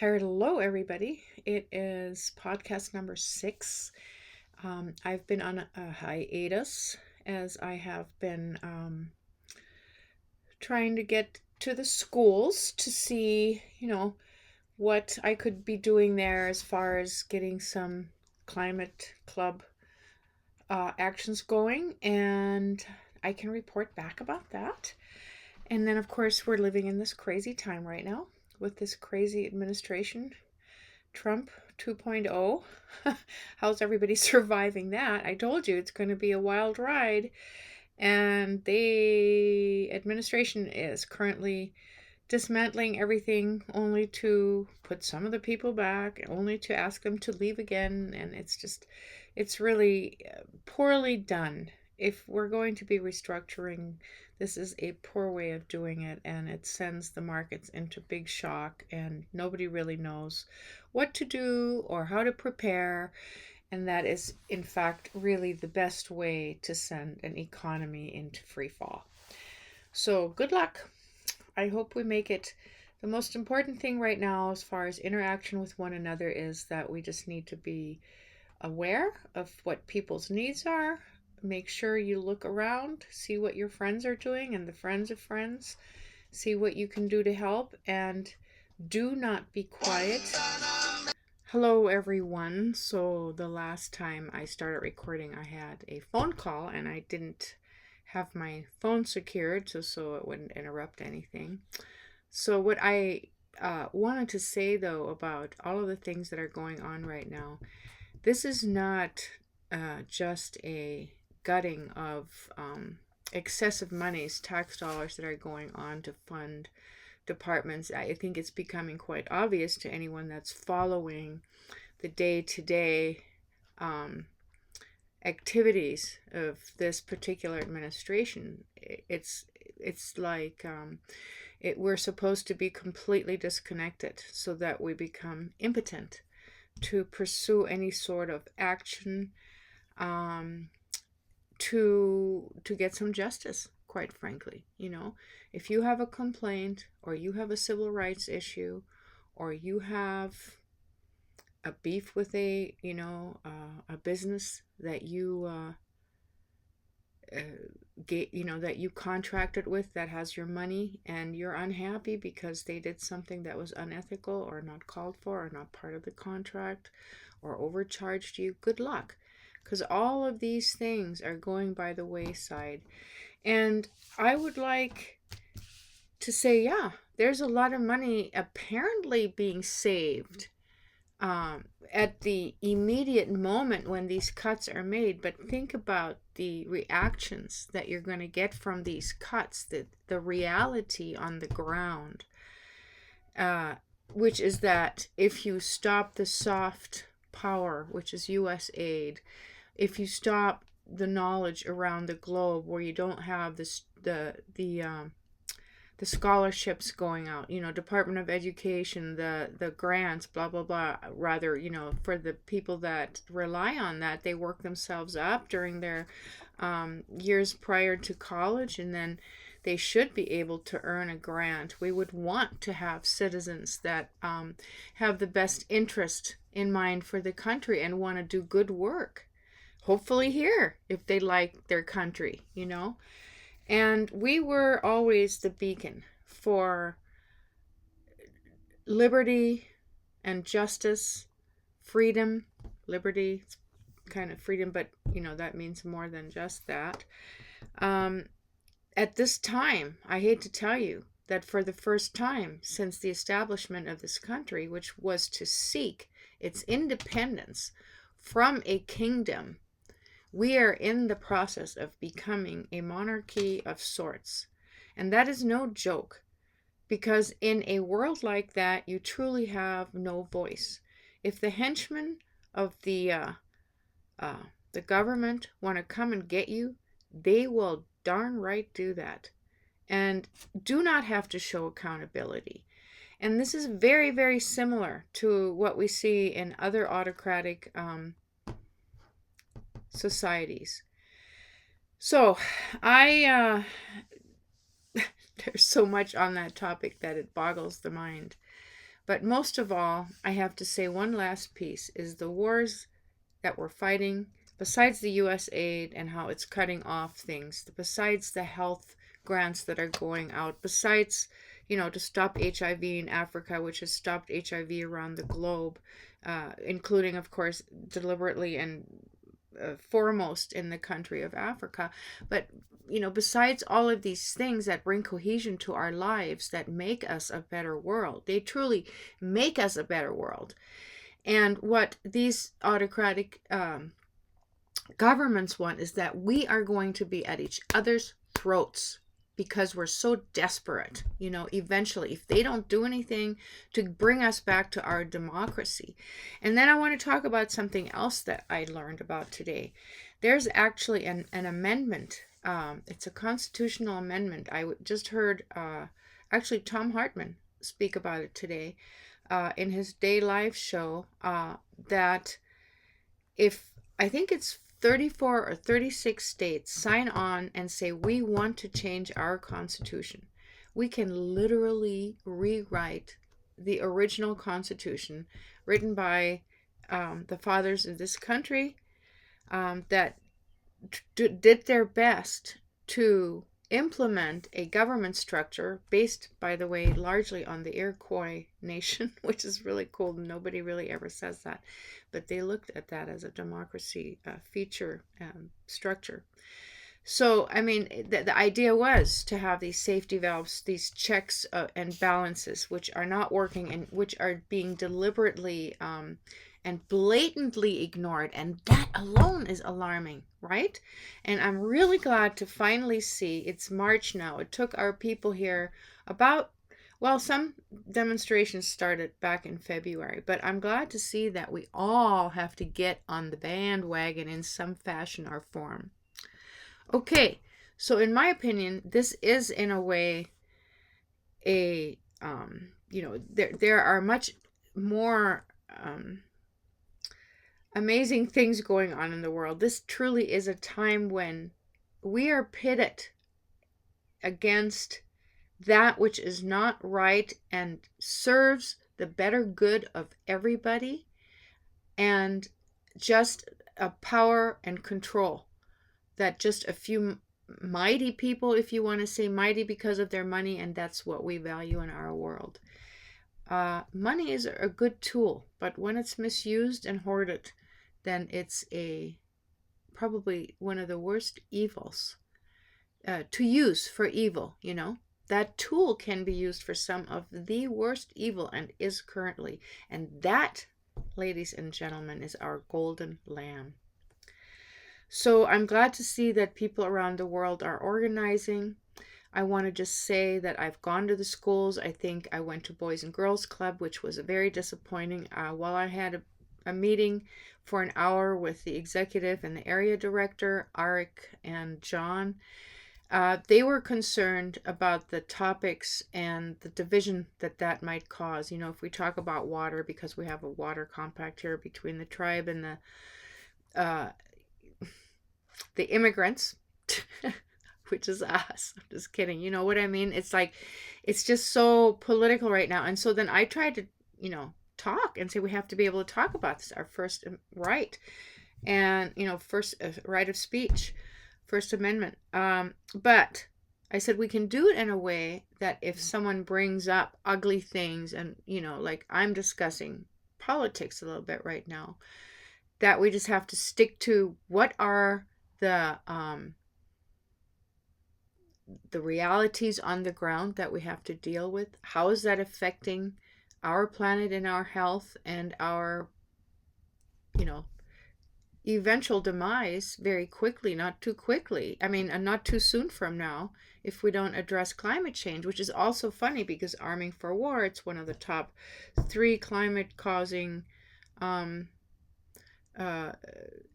Hello, everybody. It is podcast number 6. I've been on a hiatus as I have been trying to get to the schools to see, what I could be doing there as far as getting some climate club actions going, and I can report back about that. And then, of course, we're living in this crazy time right now with this crazy administration, Trump 2.0. How's everybody surviving that? I told you it's going to be a wild ride. And the administration is currently dismantling everything only to put some of the people back, only to ask them to leave again. And it's really poorly done. If we're going to be restructuring, this is a poor way of doing it, and it sends the markets into big shock, and nobody really knows what to do or how to prepare. And that is, in fact, really the best way to send an economy into free fall. So, good luck. I hope we make it. The most important thing right now, as far as interaction with one another, is that we just need to be aware of what people's needs are. Make sure you look around, see what your friends are doing and the friends of friends, see what you can do to help, and do not be quiet. Hello, everyone. So the last time I started recording, I had a phone call and I didn't have my phone secured so it wouldn't interrupt anything. So what I wanted to say, though, about all of the things that are going on right now, this is not just a gutting of excessive monies, tax dollars that are going on to fund departments. I think it's becoming quite obvious to anyone that's following the day-to-day activities of this particular administration. It's like we're supposed to be completely disconnected so that we become impotent to pursue any sort of action to get some justice, quite frankly. If you have a complaint, or you have a civil rights issue, or you have a beef with a business that you that you contracted with, that has your money, and you're unhappy because they did something that was unethical or not called for or not part of the contract or overcharged you, good luck, because all of these things are going by the wayside. And I would like to say, yeah, there's a lot of money apparently being saved at the immediate moment when these cuts are made. But think about the reactions that you're going to get from these cuts, the reality on the ground, which is that if you stop the soft power, which is U.S. aid, if you stop the knowledge around the globe where you don't have the scholarships going out, Department of Education, the grants, blah, blah, blah, rather, for the people that rely on that, they work themselves up during their years prior to college, and then they should be able to earn a grant. We would want to have citizens that have the best interest in mind for the country and want to do good work. Hopefully here, if they like their country, And we were always the beacon for liberty and justice, freedom. Liberty, it's kind of freedom, but, that means more than just that. At this time, I hate to tell you that for the first time since the establishment of this country, which was to seek its independence from a kingdom, we are in the process of becoming a monarchy of sorts. And that is no joke, because in a world like that, you truly have no voice. If the henchmen of the government want to come and get you, they will darn right do that, and do not have to show accountability. And this is very, very similar to what we see in other autocratic societies. So there's so much on that topic that it boggles the mind. But most of all, I have to say one last piece is the wars that we're fighting, besides the US aid and how it's cutting off things, besides the health grants that are going out, besides, to stop HIV in Africa, which has stopped HIV around the globe, including, of course, deliberately and foremost in the country of Africa. But, besides all of these things that bring cohesion to our lives, that make us a better world, they truly make us a better world. And what these autocratic governments want is that we are going to be at each other's throats because we're so desperate, eventually, if they don't do anything to bring us back to our democracy. And then I want to talk about something else that I learned about today. There's actually an amendment. It's a constitutional amendment. I just heard actually Tom Hartman speak about it today in his Day Live show, that if, I think it's 34 or 36 states sign on and say we want to change our constitution, we can literally rewrite the original constitution written by the fathers of this country, that did their best to implement a government structure based, by the way, largely on the Iroquois nation, which is really cool. Nobody really ever says that, but they looked at that as a democracy feature structure. So, I mean, the idea was to have these safety valves, these checks and balances, which are not working and which are being deliberately and blatantly ignored. And that alone is alarming, right? And I'm really glad to finally see it's March now. It took our people here some demonstrations started back in February, but I'm glad to see that we all have to get on the bandwagon in some fashion or form. Okay, so in my opinion, this is in a way there are much more amazing things going on in the world. This truly is a time when we are pitted against that which is not right and serves the better good of everybody, and just a power and control that just a few mighty people, if you want to say mighty because of their money, and that's what we value in our world. Money is a good tool, but when it's misused and hoarded, then it's probably one of the worst evils to use for evil. That tool can be used for some of the worst evil, and is currently. And that, ladies and gentlemen, is our golden lamb. So I'm glad to see that people around the world are organizing. I want to just say that I've gone to the schools. I think I went to Boys and Girls Club, which was very disappointing. While I had a meeting for an hour with the executive and the area director, Arik and John, they were concerned about the topics and the division that might cause. If we talk about water, because we have a water compact here between the tribe and the immigrants, which is us. I'm just kidding. You know what I mean? It's like, it's just so political right now. And so then I tried to, talk and say we have to be able to talk about this, our first right, and first right of speech, First Amendment. But I said we can do it in a way that if someone brings up ugly things, and like I'm discussing politics a little bit right now, that we just have to stick to what are the realities on the ground that we have to deal with. How is that affecting our planet and our health and our, eventual demise very quickly, not too quickly. I mean, and not too soon from now, if we don't address climate change, which is also funny because arming for war, it's one of the top 3 climate causing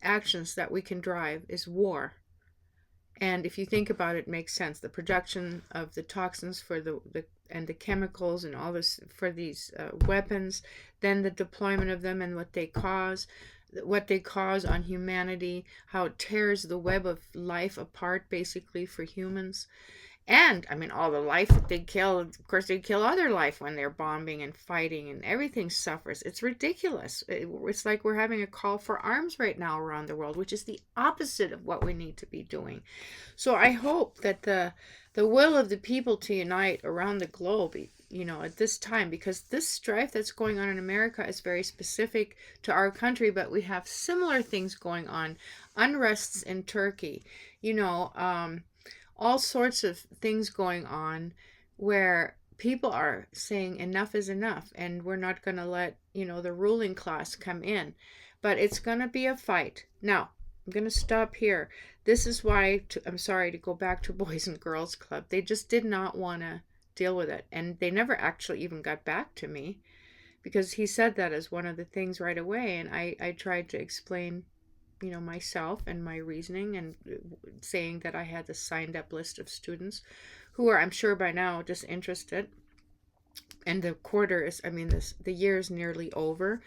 actions that we can drive is war. And if you think about it, it makes sense. The production of the toxins for and the chemicals and all this for these weapons, then the deployment of them and what they cause on humanity, how it tears the web of life apart basically for humans. And I mean, all the life that they kill, of course, they kill other life when they're bombing and fighting, and everything suffers. It's ridiculous. It's like we're having a call for arms right now around the world, which is the opposite of what we need to be doing. So I hope that the will of the people to unite around the globe, at this time, because this strife that's going on in America is very specific to our country, but we have similar things going on, unrests in Turkey, you know, all sorts of things going on where people are saying enough is enough, and we're not going to let, the ruling class come in. But it's going to be a fight. Now, I'm going to stop here. This is why, I'm sorry to go back to Boys and Girls Club. They just did not want to deal with it. And they never actually even got back to me, because he said that as one of the things right away. And I tried to explain, myself and my reasoning, and saying that I had the signed up list of students who are, I'm sure by now, disinterested. And the quarter is, I mean, the year is nearly over.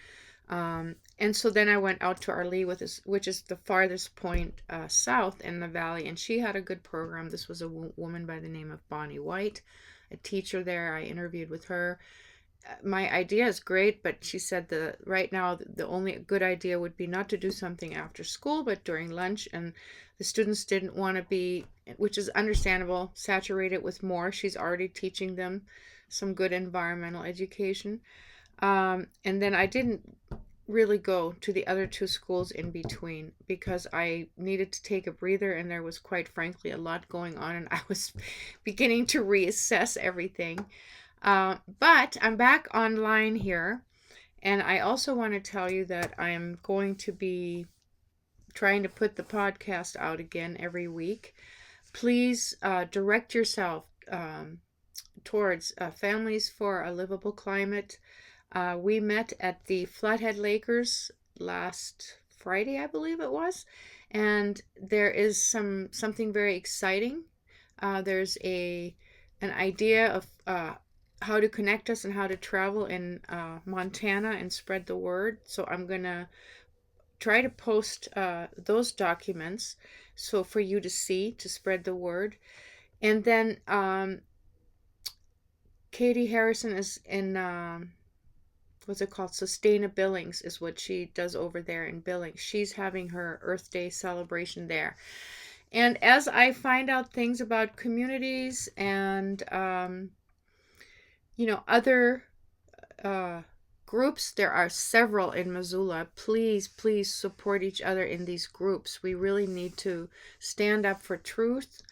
And so then I went out to Arlee, which is the farthest point south in the valley, and she had a good program. This was a woman by the name of Bonnie White, a teacher there. I interviewed with her. My idea is great, but she said right now the only good idea would be not to do something after school, but during lunch. And the students didn't want to be, which is understandable, saturated with more. She's already teaching them some good environmental education. And then I didn't really go to the other two schools in between, because I needed to take a breather, and there was, quite frankly, a lot going on, and I was beginning to reassess everything. But I'm back online here, and I also want to tell you that I'm going to be trying to put the podcast out again every week. Please direct yourself towards Families for a Livable Climate. We met at the Flathead Lakers last Friday, I believe it was, and there is something very exciting. There's an idea of how to connect us and how to travel in Montana and spread the word. So I'm gonna try to post those documents, so for you to see, to spread the word. And then Katie Harrison is in what's it called? Sustaina Billings is what she does over there in Billings. She's having her Earth Day celebration there. And as I find out things about communities and other groups, there are several in Missoula. Please support each other in these groups. We really need to stand up for truth,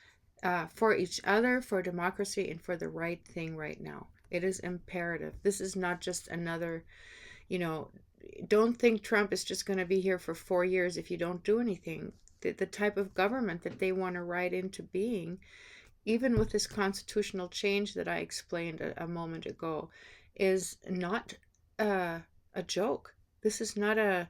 for each other, for democracy, and for the right thing right now. It is imperative. This is not just another, don't think Trump is just going to be here for 4 years if you don't do anything. The type of government that they want to ride into being, even with this constitutional change that I explained a moment ago, is not a joke. This is not a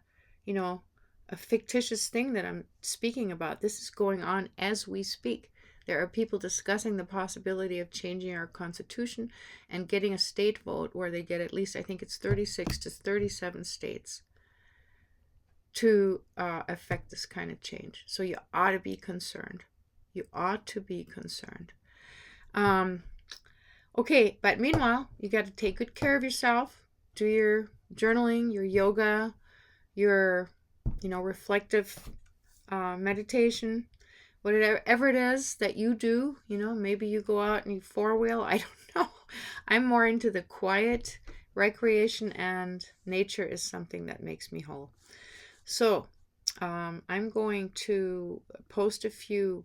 fictitious thing that I'm speaking about. This is going on as we speak. There are people discussing the possibility of changing our constitution and getting a state vote where they get at least, I think it's 36 to 37 states to affect this kind of change. So you ought to be concerned. You ought to be concerned. Okay, but meanwhile, you got to take good care of yourself. Do your journaling, your yoga, your, reflective meditation, whatever it is that you do. Maybe you go out and you four-wheel. I don't know. I'm more into the quiet. Recreation and nature is something that makes me whole. So I'm going to post a few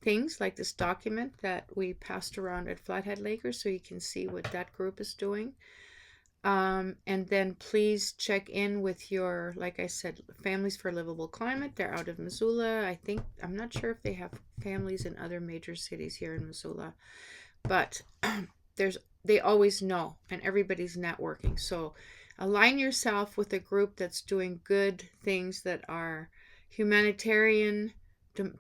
things like this document that we passed around at Flathead Lakers, so you can see what that group is doing. And then please check in with your, like I said, Families for a Livable Climate. They're out of Missoula. I'm not sure if they have families in other major cities here in Missoula, but they always know, and everybody's networking. So align yourself with a group that's doing good things that are humanitarian,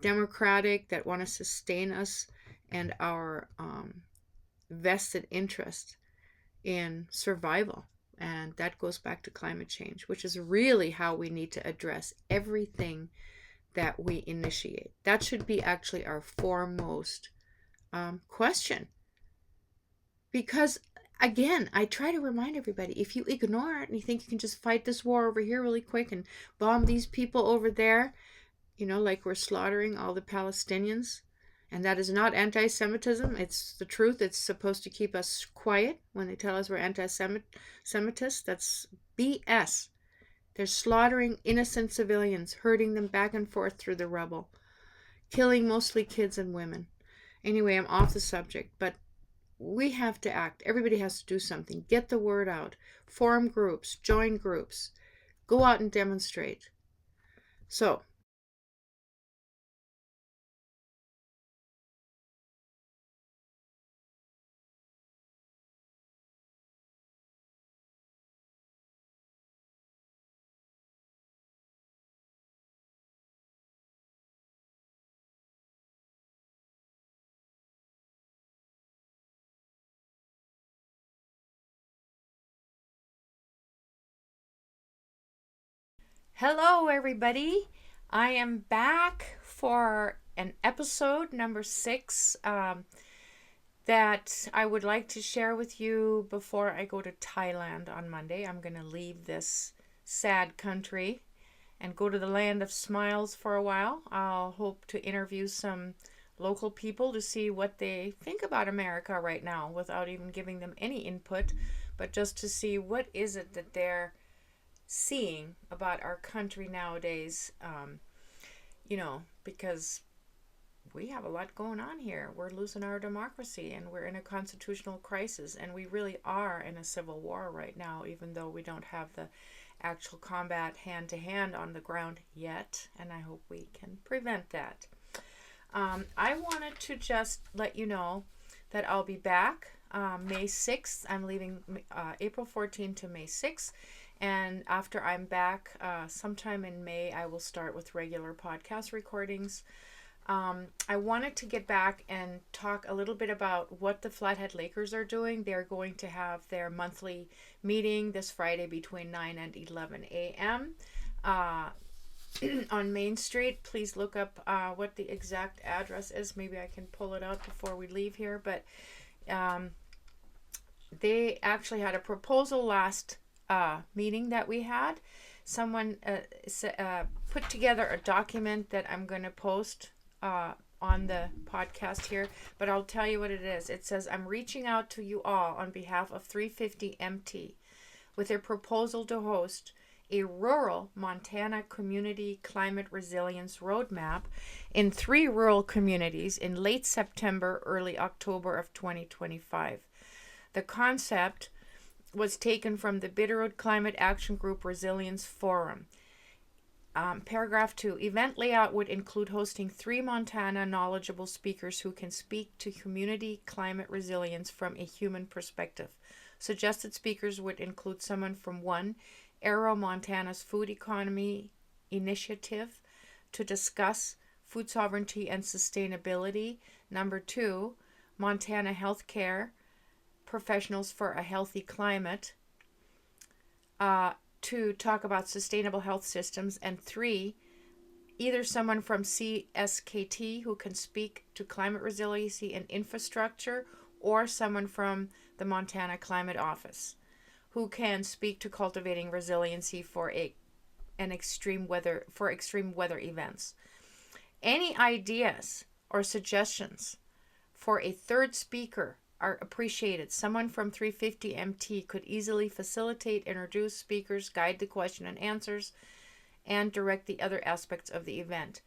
democratic, that want to sustain us and our vested interest in survival. And that goes back to climate change, which is really how we need to address everything that we initiate? That should be actually our foremost question. Because, again, I try to remind everybody, if you ignore it and you think you can just fight this war over here really quick and bomb these people over there, like we're slaughtering all the Palestinians, and that is not anti-Semitism. It's the truth. It's supposed to keep us quiet when they tell us we're anti-Semitists. That's BS. They're slaughtering innocent civilians, herding them back and forth through the rubble, killing mostly kids and women. Anyway, I'm off the subject, but we have to act. Everybody has to do something. Get the word out. Form groups. Join groups. Go out and demonstrate. So, hello, everybody. I am back for an episode number 6 that I would like to share with you before I go to Thailand on Monday. I'm going to leave this sad country and go to the land of smiles for a while. I'll hope to interview some local people to see what they think about America right now without even giving them any input, but just to see what is it that they're seeing about our country nowadays, because we have a lot going on here. We're losing our democracy and we're in a constitutional crisis, and we really are in a civil war right now, even though we don't have the actual combat hand to hand on the ground yet, and I hope we can prevent that. I wanted to just let you know that I'll be back May 6th. I'm leaving April 14th to May 6th. And after I'm back, sometime in May, I will start with regular podcast recordings. I wanted to get back and talk a little bit about what the Flathead Lakers are doing. They're going to have their monthly meeting this Friday between 9 and 11 a.m. On Main Street. Please look up what the exact address is. Maybe I can pull it out before we leave here. But they actually had a proposal last meeting that we had. Someone put together a document that I'm going to post on the podcast here, but I'll tell you what it is. It says, I'm reaching out to you all on behalf of 350 MT with a proposal to host a rural Montana community climate resilience roadmap in 3 rural communities in late September, early October of 2025. The concept was taken from the Bitterroot Climate Action Group Resilience Forum. Paragraph 2. Event layout would include hosting 3 Montana knowledgeable speakers who can speak to community climate resilience from a human perspective. Suggested speakers would include someone from 1. Aero Montana's Food Economy Initiative to discuss food sovereignty and sustainability. Number 2. Montana Healthcare Professionals for a Healthy Climate to talk about sustainable health systems. And 3, either someone from CSKT who can speak to climate resiliency and infrastructure, or someone from the Montana Climate Office who can speak to cultivating resiliency for extreme weather events. Any ideas or suggestions for a 3rd speaker are appreciated. Someone from 350 MT could easily facilitate, introduce speakers, guide the question and answers, and direct the other aspects of the event.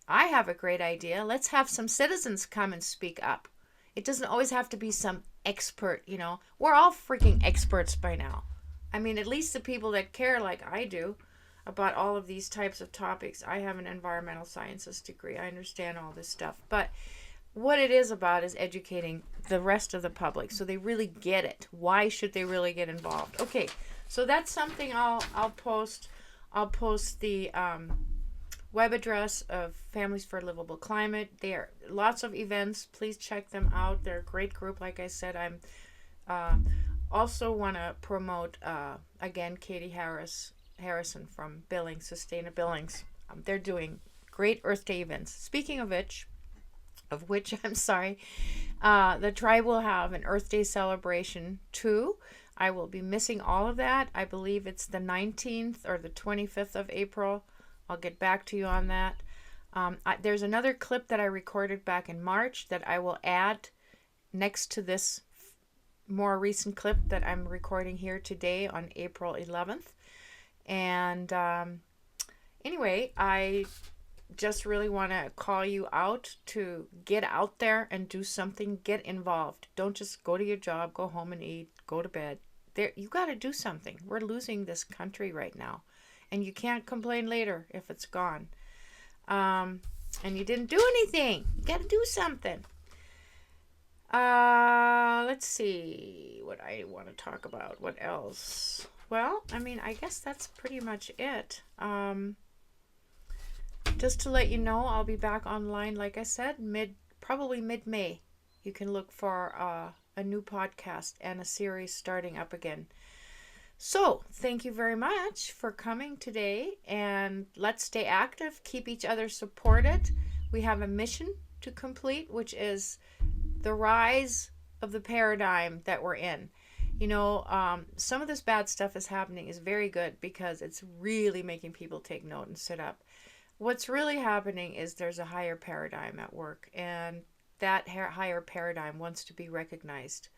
I have a great idea. Let's have some citizens come and speak up. It doesn't always have to be some expert, We're all freaking experts by now. I mean, at least the people that care like I do about all of these types of topics. I have an environmental sciences degree. I understand all this stuff. But what it is about is educating the rest of the public so they really get it. Why should they really get involved? Okay, so that's something I'll post. I'll post the web address of Families for a Livable Climate. There are lots of events. Please check them out. They're a great group. Like I said, I'm also want to promote, again, Katie Harrison from Billings, Sustainable Billings. They're doing great Earth Day events. Speaking of which, I'm sorry, the tribe will have an Earth Day celebration too. I will be missing all of that. I believe it's the 19th or the 25th of April. I'll get back to you on that. There's another clip that I recorded back in March that I will add next to this more recent clip that I'm recording here today on April 11th. And anyway, I just really want to call you out to get out there and do something. Get involved. Don't just go to your job, go home and eat, go to bed. You got to do something. We're losing this country right now, and you can't complain later if it's gone. And you didn't do anything. You got to do something. Let's see what I want to talk about. What else? Well, I mean, I guess that's pretty much it. Just to let you know, I'll be back online, like I said, probably mid-May. You can look for a new podcast and a series starting up again. So, thank you very much for coming today, and let's stay active, keep each other supported. We have a mission to complete, which is the rise of the paradigm that we're in. You know, some of this bad stuff is happening is very good because it's really making people take note and sit up. What's really happening is there's a higher paradigm at work, and that higher paradigm wants to be recognized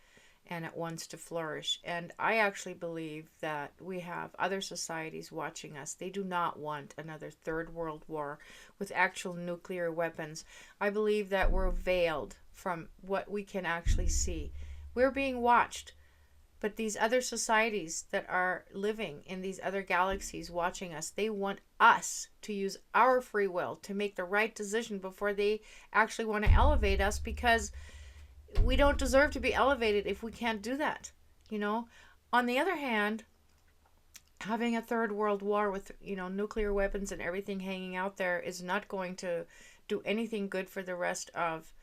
and it wants to flourish. And I actually believe that we have other societies watching us. They do not want another third world war with actual nuclear weapons. I believe that we're veiled from what we can actually see. We're being watched. But these other societies that are living in these other galaxies watching us, they want us to use our free will to make the right decision before they actually want to elevate us, because we don't deserve to be elevated if we can't do that. You know, on the other hand, having a third world war with, you know, nuclear weapons and everything hanging out there is not going to do anything good for the rest of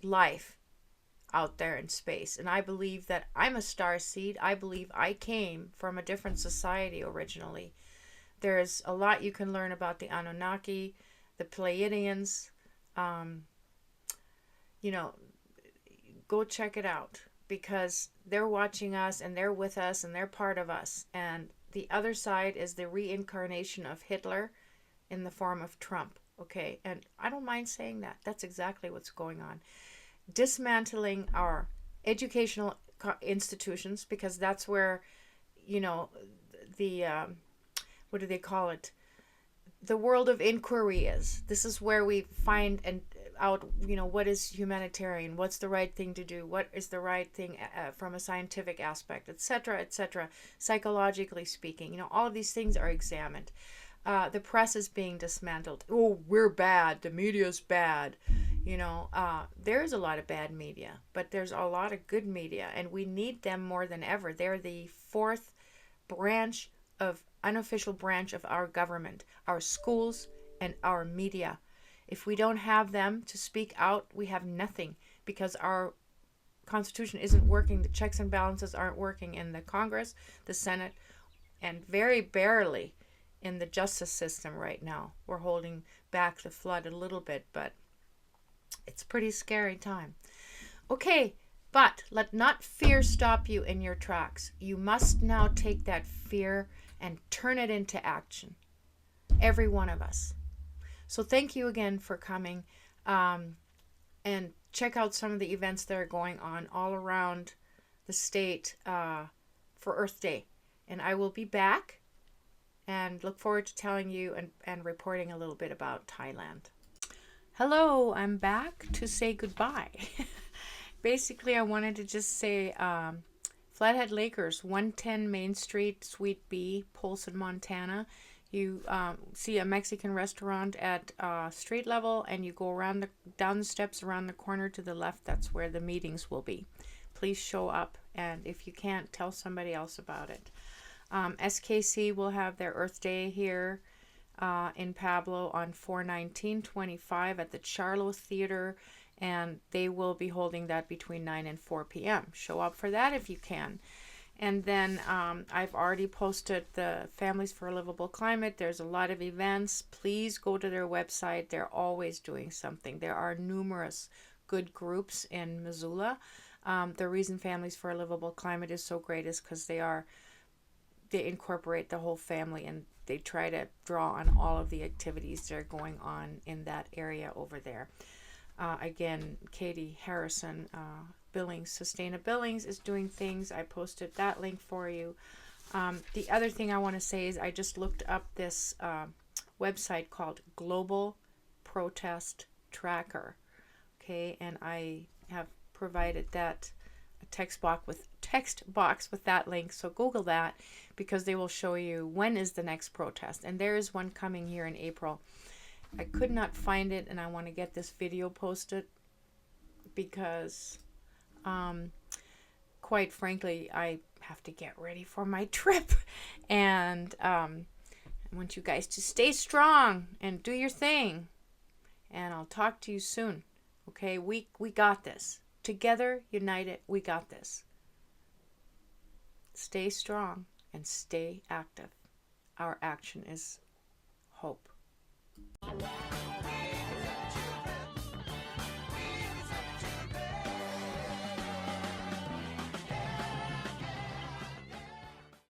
life out there in space. And I believe that I'm a star seed. I believe I came from a different society originally. There's a lot you can learn about the Anunnaki, the Pleiadians. You know, go check it out, because they're watching us and they're with us and they're part of us. And the other side is the reincarnation of Hitler in the form of Trump. Okay, and I don't mind saying that. That's exactly what's going on. Dismantling our educational institutions, because that's where, you know, the what do they call it, the world of inquiry is. This is where we find out, you know, what is humanitarian, what's the right thing to do, what is the right thing from a scientific aspect, etc., etc., psychologically speaking. You know, all of these things are examined. The press is being dismantled. Oh, we're bad. The media's bad. You know, there's a lot of bad media, but there's a lot of good media, and we need them more than ever. They're the fourth unofficial branch of our government, our schools and our media. If we don't have them to speak out, we have nothing, because our Constitution isn't working. The checks and balances aren't working in the Congress, the Senate, and very barely in the justice system right now. We're holding back the flood a little bit, but it's a pretty scary time. Okay, but let not fear stop you in your tracks. You must now take that fear and turn it into action. Every one of us. So thank you again for coming. And check out some of the events that are going on all around the state for Earth Day. And I will be back and look forward to telling you and reporting a little bit about Thailand. Hello, I'm back to say goodbye. Basically, I wanted to just say Flathead Lakers, 110 Main Street, Suite B, Polson, Montana. You see a Mexican restaurant at street level, and you go down the steps around the corner to the left. That's where the meetings will be. Please show up, and if you can't, tell somebody else about it. SKC will have their Earth Day here in Pablo on 4/19/25 at the Charlo Theater, and they will be holding that between 9 and 4 p.m. Show up for that if you can. And then I've already posted the Families for a Livable Climate. There's a lot of events. Please go to their website. They're always doing something. There are numerous good groups in Missoula. The reason Families for a Livable Climate is so great is because they incorporate the whole family, and they try to draw on all of the activities that are going on in that area over there. Again, Katie Harrison, Billings, Sustaina Billings, is doing things. I posted that link for you. The other thing I want to say is I just looked up this website called Global Protest Tracker. Okay, and I have provided that a text box with that link. So Google that, because they will show you when is the next protest, and there is one coming here in April. I could not find it, and I want to get this video posted because, quite frankly, I have to get ready for my trip, and I want you guys to stay strong and do your thing, and I'll talk to you soon. Okay, we got this. Together, united, we got this. Stay strong and stay active. Our action is hope.